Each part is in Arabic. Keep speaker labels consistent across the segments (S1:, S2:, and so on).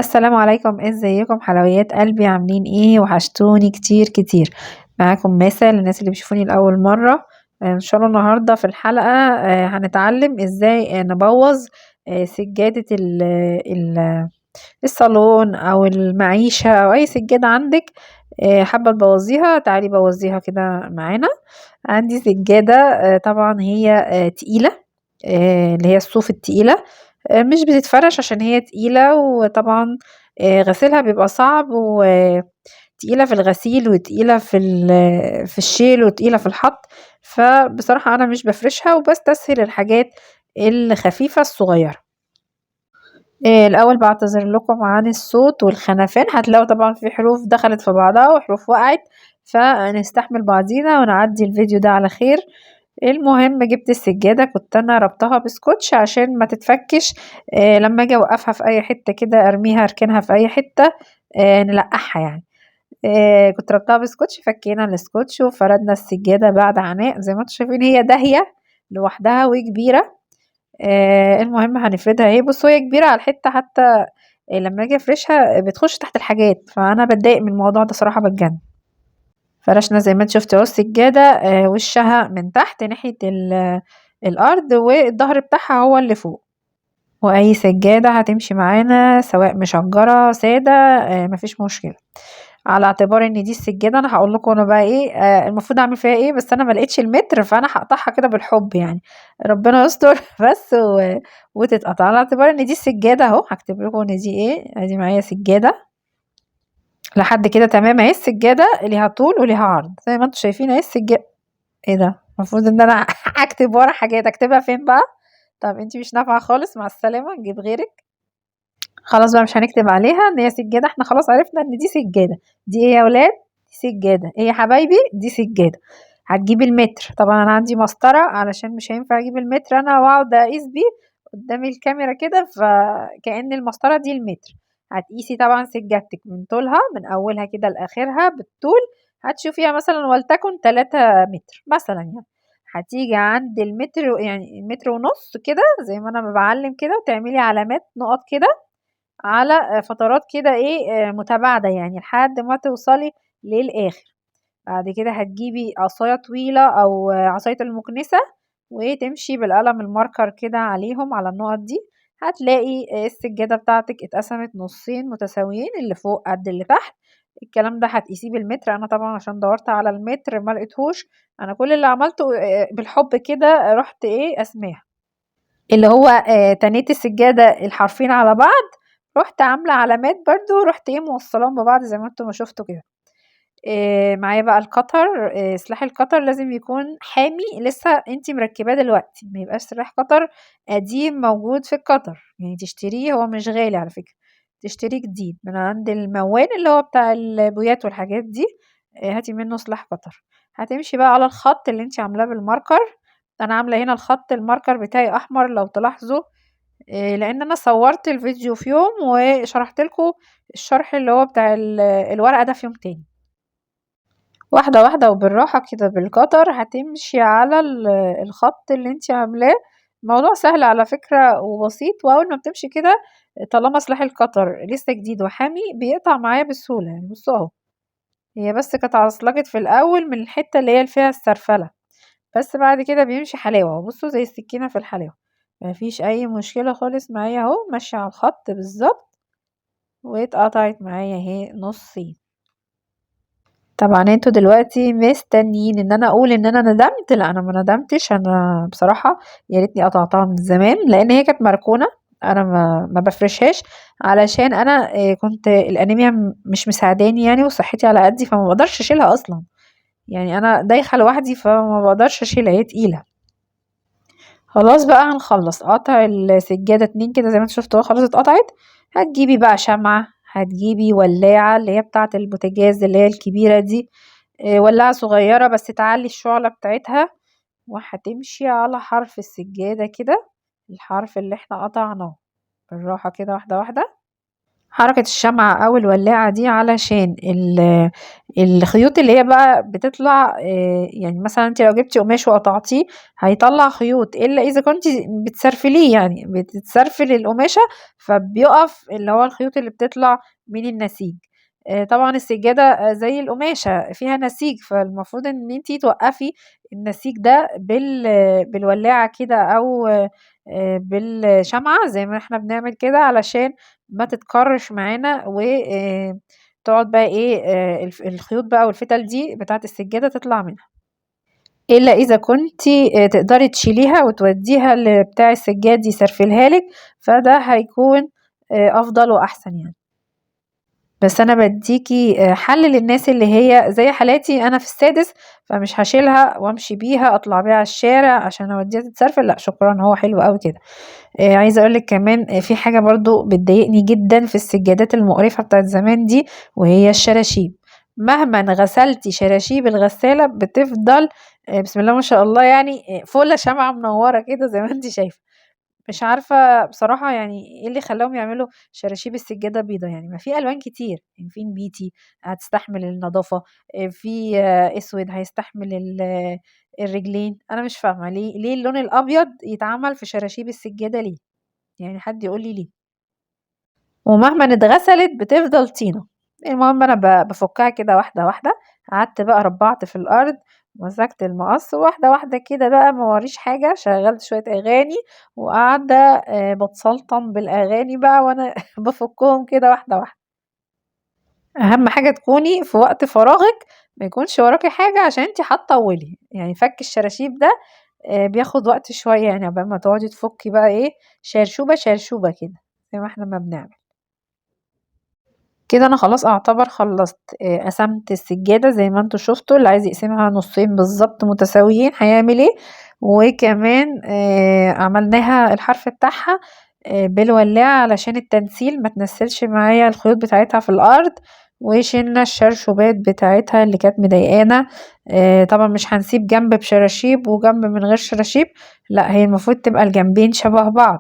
S1: السلام عليكم، ازيكم حلويات قلبي؟ عاملين ايه؟ وحشتوني كتير كتير. معاكم ماسة للناس اللي بيشوفوني لأول مرة. ان شاء الله النهاردة في الحلقة هنتعلم ازاي نبوظ سجادة الصالون او المعيشة او اي سجادة عندك. حابة تبوظيها؟ تعالي بوظيها كده معانا. عندي سجادة، طبعا هي تقيلة، اللي هي الصوف التقيلة. مش بتتفرش عشان هي تقيلة، وطبعا غسيلها بيبقى صعب، وتقيلة في الغسيل وتقيلة في الشيل وتقيلة في الحط. فبصراحة أنا مش بفرشها وبستسهل الحاجات الخفيفة الصغيرة. الأول بعتذر لكم عن الصوت والخنفان، هتلاقوا طبعا في حروف دخلت في بعضها وحروف وقعت، فنستحمل بعضينا ونعدي الفيديو ده على خير. المهم جبت السجادة، كنت انا ربطها بسكوتش عشان ما تتفكش. لما اجي اوقفها في اي حتة كده ارميها اركنها في اي حتة، نلقحها يعني. كنت ربطها بسكوتش، فكينا السكوتش وفردنا السجادة بعد عناء. زي ما انتم شايفين هي داهية لوحدها وكبيرة. المهم هنفردها اهي. بصوا هي كبيرة على الحتة، حتى لما اجي افرشها بتخش تحت الحاجات، فانا بتضايق من الموضوع ده صراحة بجد. فرشنا زي ما انت شفتي اهو السجادة، وشها من تحت ناحية الأرض، والظهر بتاعها هو اللي فوق. وأي سجادة هتمشي معانا سواء مشجرة سادة، مفيش مشكلة. على اعتبار ان دي السجادة، انا هقول لكم انا بقى ايه المفروض اعمل فيها ايه، بس انا ملقتش المتر، فانا هقطعها كده بالحب يعني. ربنا يستر بس وتتقطع. على اعتبار ان دي السجادة اهو، هكتب لكم ان دي ايه. ادي معايا سجادة لحد كده تمام اهي. السجادة ليها طول وليها عرض زي ما انتم شايفين اهي السجادة. ايه ده؟ المفروض ان انا اكتب ورا حاجات، اكتبها فين بقى؟ طب انتي مش نافعة خالص، مع السلامة، نجيب غيرك. خلاص بقى مش هنكتب عليها ان هي سجادة، احنا خلاص عرفنا ان دي سجادة. دي ايه يا ولاد؟ دي سجادة. ايه يا حبايبي؟ دي سجادة. هتجيبي المتر. طبعا انا عندي مسطرة علشان مش هينفع اجيب المتر انا واقعد اقيس بيه قدام الكاميرا كده، فكأن المسطرة دي المتر. هتقيسي طبعا سجادتك من طولها، من اولها كده لاخرها بالطول. هتشوفيها مثلا ولتكن 3 متر مثلا يعني. هتيجي عند المتر، يعني المتر ونص كده زي ما انا بعلم كده، وتعملي علامات نقط كده على فترات كده ايه متباعدة يعني لحد ما توصلي للآخر. بعد كده هتجيبي عصاية طويلة أو عصاية المكنسة، وتمشي بالقلم الماركر كده عليهم على النقط دي. هتلاقي السجادة بتاعتك اتقسمت نصين متساويين، اللي فوق قد اللي تحت. الكلام ده هتقيسيه بالمتر. انا طبعا عشان دورت على المتر ما لقيتهوش. انا كل اللي عملته بالحب كده رحت ايه اسماها، اللي هو تنيت السجادة الحرفين على بعض، رحت عاملة علامات برضو، رحت ايه موصلاهم ببعض زي ما انتم ما شفتوا كده. معايا بقى القطر. سلاح القطر لازم يكون حامي، لسه انتي مركباه دلوقتي، ما يبقاش سلاح قطر قديم موجود في القطر يعني. تشتريه، هو مش غالي على فكرة، تشتريه جديد من عند الموال اللي هو بتاع البويات والحاجات دي. هاتي منه سلاح قطر. هتمشي بقى على الخط اللي انتي عاملاه بالماركر. انا عامله هنا الخط الماركر بتاعي احمر لو تلاحظوا، لان انا صورت الفيديو في يوم وشرحت لكم الشرح اللي هو بتاع الورقه ده في يوم تاني. واحده واحده وبالراحه كده بالقطر هتمشي على الخط اللي انت عاملاه. الموضوع سهل على فكره وبسيط، واول ما بتمشي كده طالما سلاح القطر لسه جديد وحامي بيقطع معايا بسهوله يعني. بصوا اهو، هي بس كانت عصلجت في الاول من الحته اللي هي فيها السرفله، بس بعد كده بيمشي حلاوة. بصوا زي السكينة في الحلاوة، مفيش اي مشكلة خالص معايا اهو، ماشية على الخط بالظبط، واتقطعت معايا اهي نصين. طبعا انتوا دلوقتي مستنيين ان انا اقول ان انا ندمت. لا انا ما ندمتش، انا بصراحة يا ريتني قطعتها من زمان، لان هي كانت مركونة. انا ما بفرشهاش علشان انا كنت الانيميا مش مساعداني يعني، وصحتي على قدي، فما بقدرش اشيلها اصلا يعني. انا دايخة لوحدي فما بقدرش اشيلها، هي تقيلة. خلاص بقى هنخلص قطع السجادة 2 كده زي ما انتوا شفتوا خلاص اتقطعت. هتجيبي بقى شمعة، هتجيبي ولاعة اللي هي بتاعة البوتاجاز اللي هي الكبيرة دي، ولاعة صغيرة بس تعلي الشعلة بتاعتها. وهتمشي على حرف السجادة كده، الحرف اللي احنا قطعناه بالراحة كده واحدة واحدة. حركة الشمعة أو الولاعة دي علشان الخيوط اللي هي بقى بتطلع، يعني مثلا انت لو جبتي قماش وقطعتيه هيطلع خيوط، إلا إذا كنت بتسرفليه، يعني بتتسرفل القماشة فبيقف اللي هو الخيوط اللي بتطلع من النسيج. طبعا السجادة زي القماشة فيها نسيج، فالمفروض ان انتي توقفي النسيج ده بالولاعة كده أو بالشمعة زي ما احنا بنعمل كده، علشان ما تتكرش معانا تقعد بقى ايه، الخيوط بقى والفتل دي بتاعة السجادة تطلع منها، إلا إذا كنتي تقدري تشيليها وتوديها لبتاع السجاد يسرفلها لك، فده هيكون أفضل وأحسن يعني. بس أنا بادّيكِ حل للناس اللي هي زي حالاتي أنا في السادس، فمش هاشيلها وأمشي بيها أطلع بيها على الشارع عشان أودّيها تتسرفل، لأ شكرًا، هو حلو أوي كده. عايزة أقول لِك كمان في حاجة برضه بتضايقني جدًا في السجادات المقرفة بتاعة زمان دي، وهي الشراشيب. مهمًا غسلتِ شراشيب الغسالة بتفضل بسم الله ما شاء الله يعني فُلّة شمعة منوّرة كده زي ما أنتِ شايفة. مش عارفة بصراحة يعني إيه اللي خلاهم يعملوا شراشيب السجادة بيضا، يعني ما في ألوان كتير، يعني في نبيتي هتستحمل النضافة، في أسود هيستحمل الرجلين، أنا مش فاهمة ليه اللون الأبيض يتعمل في شراشيب السجادة ليه؟ يعني حد يقول لي ليه؟ ومهما اتغسلت بتفضل طينة. المهم أنا بافكها كده واحدة واحدة، قعدت بقى ربعت في الأرض ومسكت المقص واحدة واحدة كده بقى ما وريش حاجة، شغلت شوية أغاني وقاعدة بتسلطن بالأغاني بقى وأنا بافكهم كده واحدة واحدة. أهم حاجة تكوني في وقت فراغك ما يكونش وراكِ حاجة عشان أنتِ هتطوّلي، يعني فك الشراشيب ده بياخد وقت شوية يعني عقبال ما تقعدي تفكي بقى إيه شرشوبة شرشوبة كده، زي ما إحنا ما بنعمل. كده أنا خلاص أعتبر خلّصت، قسمت السجادة زي ما أنتم شُفتوا، اللي عايز يقسمها نُصّين بالضبط متساويين هيعمل إيه، وكمان عملناها الحرف بتاعها بالولاعة علشان التنسيل ما تنسّلش معايا الخيوط بتاعتها في الأرض، وشِلنا الشرشوبات بتاعتها اللي كانت مضايقانا. طبعًا مش هنسيب جنب بشراشيب وجنب من غير شراشيب، لأ هي المفروض تبقى الجنبين شبه بعض،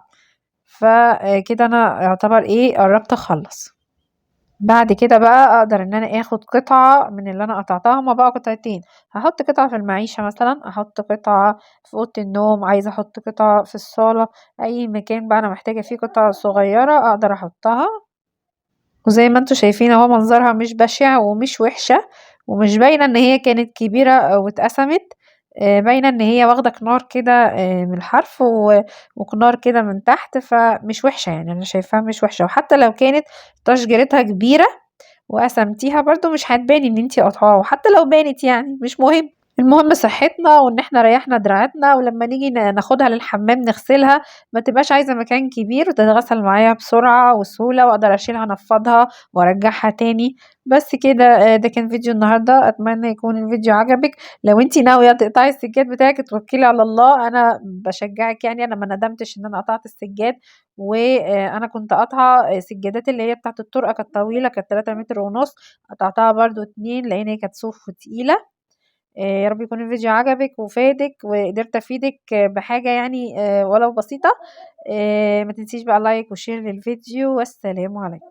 S1: فكده أنا يعتبر إيه قرّبت أخلّص. بعد كده بقى أقدر إن أنا آخد قطعة من اللي أنا قطعتها، هُم بقى قطعتين، هاحط قطعة في المعيشة مثلًا، أحط قطعة في أوضة النوم، عايزة أحط قطعة في الصالة، أي مكان بقى أنا محتاجة فيه قطع صغيرة أقدر أحطها. وزي ما أنتم شايفين أهو منظرها مش بشع ومش وحشة، ومش باينة إن هي كانت كبيرة واتقسمت، باينة إن هي واخدة كنار كده من الحرف وكنار كده من تحت، فمش وحشة يعني أنا شايفاها مش وحشة، وحتى لو كانت تشجيرتها كبيرة وقسمتيها برضه مش هتبان إن أنتِ قاطعاها، وحتى لو بانت يعني مش مهم. المهم صحتنا وإن إحنا ريّحنا دراعاتنا، ولمّا نيجي ناخدها للحمام نغسلها ما تبقاش عايزة مكان كبير وتتغسل معايا بسرعة وسهولة، وأقدر أشيلها أنفّضها وأرجّعها تاني. بس كده ده كان فيديو النهارده، أتمنى يكون الفيديو عجبِك. لو أنتِ ناوية تقطعي السجاد بتاعِك اتوكّلي على الله، أنا باشجّعِك يعني، أنا ما ندمتش إن أنا قطعت السجاد، أنا كنت قاطعة سجادات اللي هي بتاعة الطُرقة كانت طويلة، كانت 3 متر ونُص، قطعتها برضه 2 لإن هي كانت صوف وتقيلة. يا رب يكون الفيديو عجبِك وفادِك وقدرت أفيدِك بحاجة يعني ولو بسيطة. ما تنسيش بقى لايك وشير للفيديو، والسلام عليكم.